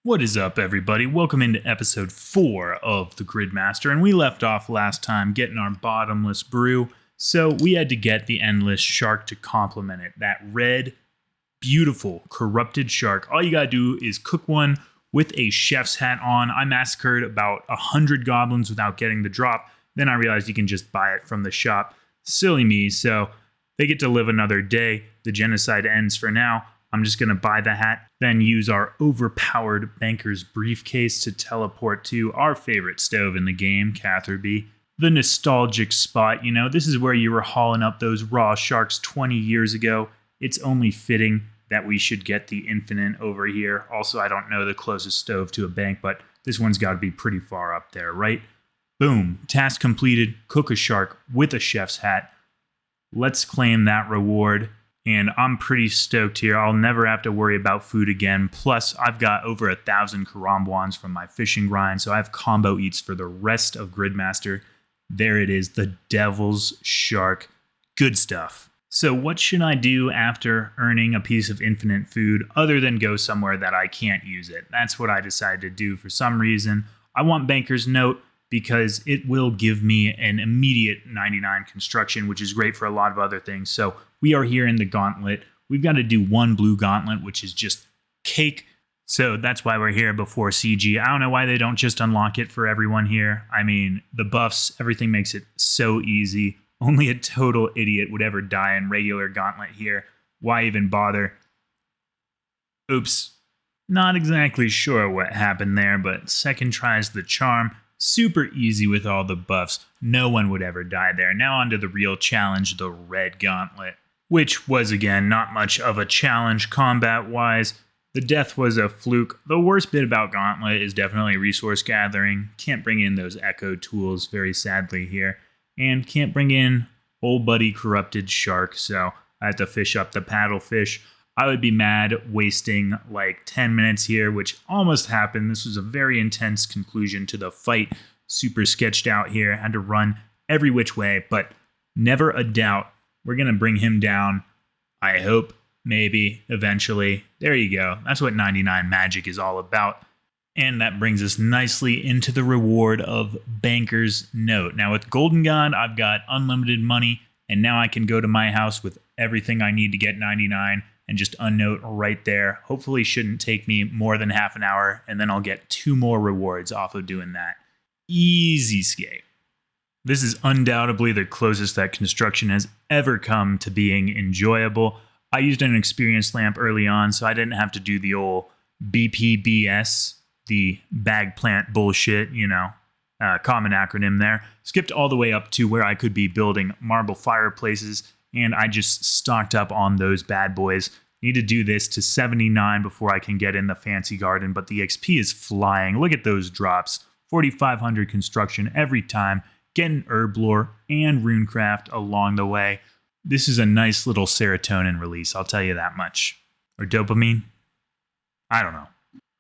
What is up, everybody? Welcome into episode 4 of the GridMaster, and we left off last time getting our bottomless brew, so we had to get the endless shark to complement it. That red, beautiful, corrupted shark. All you gotta do is cook one with a chef's hat on. I massacred about 100 goblins without getting the drop. Then I realized you can just buy it from the shop. Silly me, so they get to live another day. The genocide ends for now. I'm just going to buy the hat, then use our overpowered banker's briefcase to teleport to our favorite stove in the game, Catherby. The nostalgic spot, you know, this is where you were hauling up those raw sharks 20 years ago. It's only fitting that we should get the infinite over here. Also, I don't know the closest stove to a bank, but this one's got to be pretty far up there, right? Boom, task completed, cook a shark with a chef's hat. Let's claim that reward. And I'm pretty stoked here. I'll never have to worry about food again. Plus, I've got over 1,000 karambwans from my fishing grind, so I have combo eats for the rest of GridMaster. There it is, the Devil's Shark. Good stuff. So what should I do after earning a piece of infinite food other than go somewhere that I can't use it? That's what I decided to do for some reason. I want Banker's Note because it will give me an immediate 99 construction, which is great for a lot of other things. So we are here in the gauntlet. We've got to do one blue gauntlet, which is just cake. So that's why we're here before CG. I don't know why they don't just unlock it for everyone here. I mean, the buffs, everything makes it so easy. Only a total idiot would ever die in regular gauntlet here. Why even bother? Oops. Not exactly sure what happened there, but second try's the charm. Super easy with all the buffs. No one would ever die there. Now onto the real challenge, the red gauntlet. Which was, again, not much of a challenge combat-wise. The death was a fluke. The worst bit about Gauntlet is definitely resource gathering. Can't bring in those echo tools, very sadly here. And can't bring in old buddy corrupted shark, so I have to fish up the paddlefish. I would be mad wasting like 10 minutes here, which almost happened. This was a very intense conclusion to the fight. Super sketched out here. Had to run every which way, but never a doubt. We're going to bring him down, I hope, maybe, eventually. There you go. That's what 99 Magic is all about. And that brings us nicely into the reward of Banker's Note. Now with Golden God, I've got unlimited money, and now I can go to my house with everything I need to get 99 and just unnote right there. Hopefully shouldn't take me more than half an hour, and then I'll get 2 more rewards off of doing that. Easy skate. This is undoubtedly the closest that construction has ever come to being enjoyable. I used an experience lamp early on, so I didn't have to do the old BPBS, the bag plant bullshit, common acronym there. Skipped all the way up to where I could be building marble fireplaces, and I just stocked up on those bad boys. Need to do this to 79 before I can get in the fancy garden, but the XP is flying. Look at those drops. 4,500 construction every time. Getting herb lore and runecraft along the way. This is a nice little serotonin release, I'll tell you that much. Or dopamine? I don't know.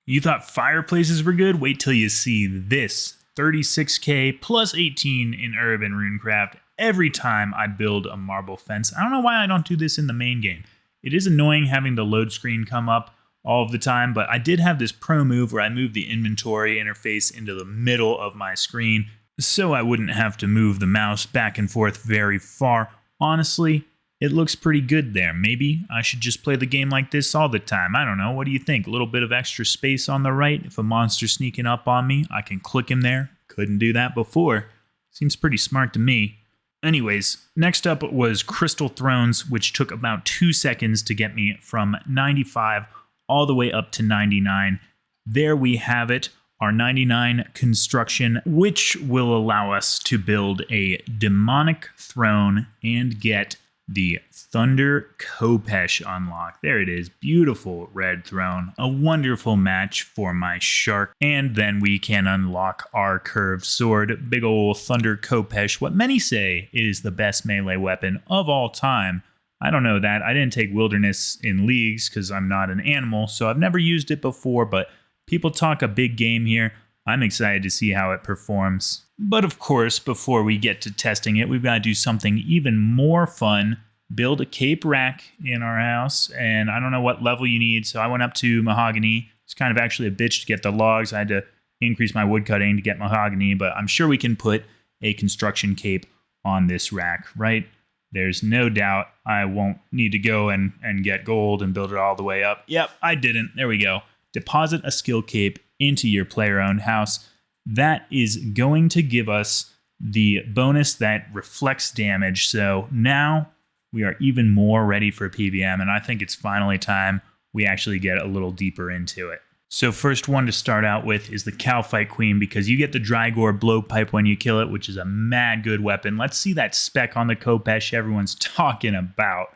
You thought fireplaces were good? Wait till you see this. 36k plus 18 in herb and runecraft every time I build a marble fence. I don't know why I don't do this in the main game. It is annoying having the load screen come up all of the time, but I did have this pro move where I moved the inventory interface into the middle of my screen, so I wouldn't have to move the mouse back and forth very far. Honestly, it looks pretty good there. Maybe I should just play the game like this all the time. I don't know. What do you think? A little bit of extra space on the right. If a monster's sneaking up on me, I can click him there. Couldn't do that before. Seems pretty smart to me. Anyways, next up was Crystal Thrones, which took about 2 seconds to get me from 95 all the way up to 99. There we have it. Our 99 construction, which will allow us to build a demonic throne and get the Thunder Kopesh unlock. There it is. Beautiful red throne. A wonderful match for my shark. And then we can unlock our curved sword. Big ol' Thunder Kopesh, what many say is the best melee weapon of all time. I don't know that. I didn't take wilderness in leagues because I'm not an animal, so I've never used it before, but people talk a big game here. I'm excited to see how it performs. But of course, before we get to testing it, we've got to do something even more fun. Build a cape rack in our house, and I don't know what level you need, so I went up to mahogany. It's kind of actually a bitch to get the logs. I had to increase my wood cutting to get mahogany, but I'm sure we can put a construction cape on this rack, right? There's no doubt I won't need to go and get gold and build it all the way up. Yep, I didn't. There we go. Deposit a skill cape into your player-owned house. That is going to give us the bonus that reflects damage. So now we are even more ready for PVM, and I think it's finally time we actually get a little deeper into it. So first one to start out with is the Cowfight Queen, because you get the Drygore blowpipe when you kill it, which is a mad good weapon. Let's see that spec on the Kopesh everyone's talking about.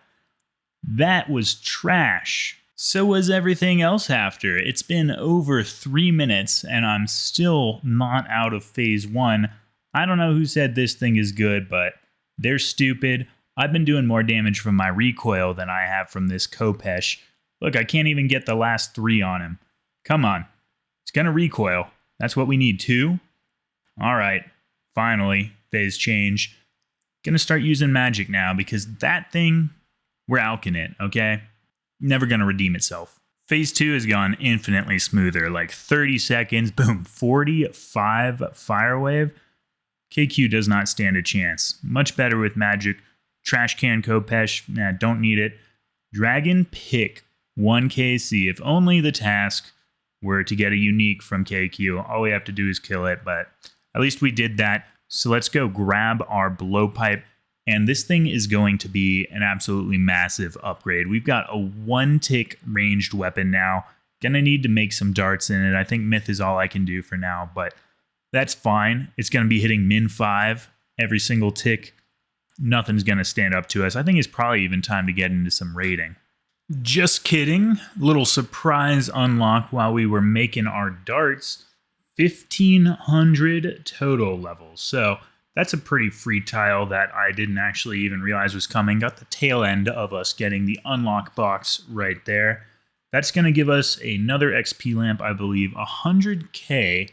That was trash. So was everything else after. It's been over 3 minutes, and I'm still not out of phase 1. I don't know who said this thing is good, but they're stupid. I've been doing more damage from my recoil than I have from this Kopesh. Look, I can't even get the last 3 on him. Come on. It's going to recoil. That's what we need, 2. All right. Finally, phase change. Going to start using magic now because that thing, we're alking it, okay? Never going to redeem itself. Phase 2 has gone infinitely smoother, like 30 seconds, boom, 45 fire wave. KQ does not stand a chance. Much better with magic. Trash can Kopesh, nah, don't need it. Dragon Pick 1 KC, if only the task were to get a unique from KQ. All we have to do is kill it, but at least we did that. So let's go grab our blowpipe, and this thing is going to be an absolutely massive upgrade. We've got a 1-tick ranged weapon now. Gonna need to make some darts in it. I think myth is all I can do for now, but that's fine. It's gonna be hitting min 5 every single tick. Nothing's gonna stand up to us. I think it's probably even time to get into some raiding. Just kidding. Little surprise unlock while we were making our darts. 1,500 total levels. So that's a pretty free tile that I didn't actually even realize was coming. Got the tail end of us getting the unlock box right there. That's going to give us another XP lamp, I believe, 100k,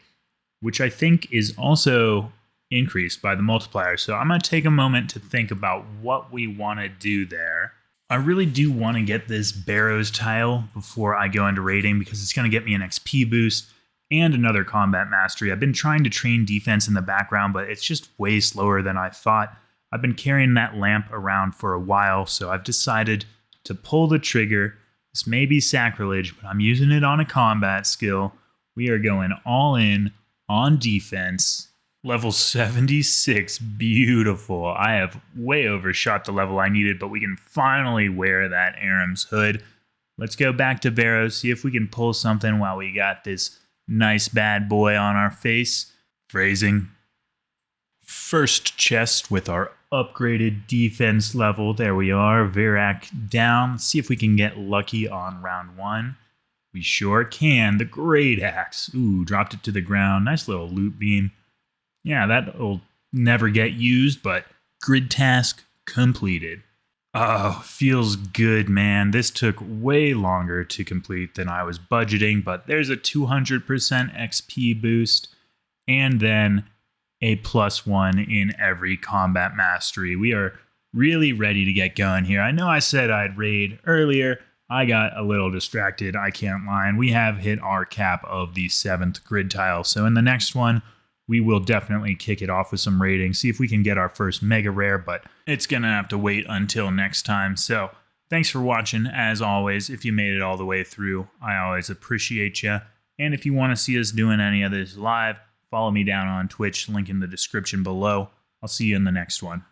which I think is also increased by the multiplier. So I'm going to take a moment to think about what we want to do there. I really do want to get this Barrows tile before I go into raiding because it's going to get me an XP boost and another combat mastery. I've been trying to train defense in the background, but it's just way slower than I thought. I've been carrying that lamp around for a while, so I've decided to pull the trigger. This may be sacrilege, but I'm using it on a combat skill. We are going all in on defense. Level 76, beautiful. I have way overshot the level I needed, but we can finally wear that Aram's hood. Let's go back to Barrows, see if we can pull something while we got this nice bad boy on our face. Phrasing. First chest with our upgraded defense level. There we are, Virak down. Let's see if we can get lucky on round 1. We sure can. The Great Axe. Ooh, dropped it to the ground. Nice little loot beam. Yeah, that'll never get used, but grid task completed. Oh, feels good, man. This took way longer to complete than I was budgeting, but there's a 200% XP boost, and then a +1 in every combat mastery. We are really ready to get going here. I know I said I'd raid earlier. I got a little distracted, I can't lie. And we have hit our cap of the 7th grid tile, so in the next one, we will definitely kick it off with some raiding, see if we can get our first mega rare, but it's going to have to wait until next time. So thanks for watching. As always, if you made it all the way through, I always appreciate you. And if you want to see us doing any of this live, follow me down on Twitch, link in the description below. I'll see you in the next one.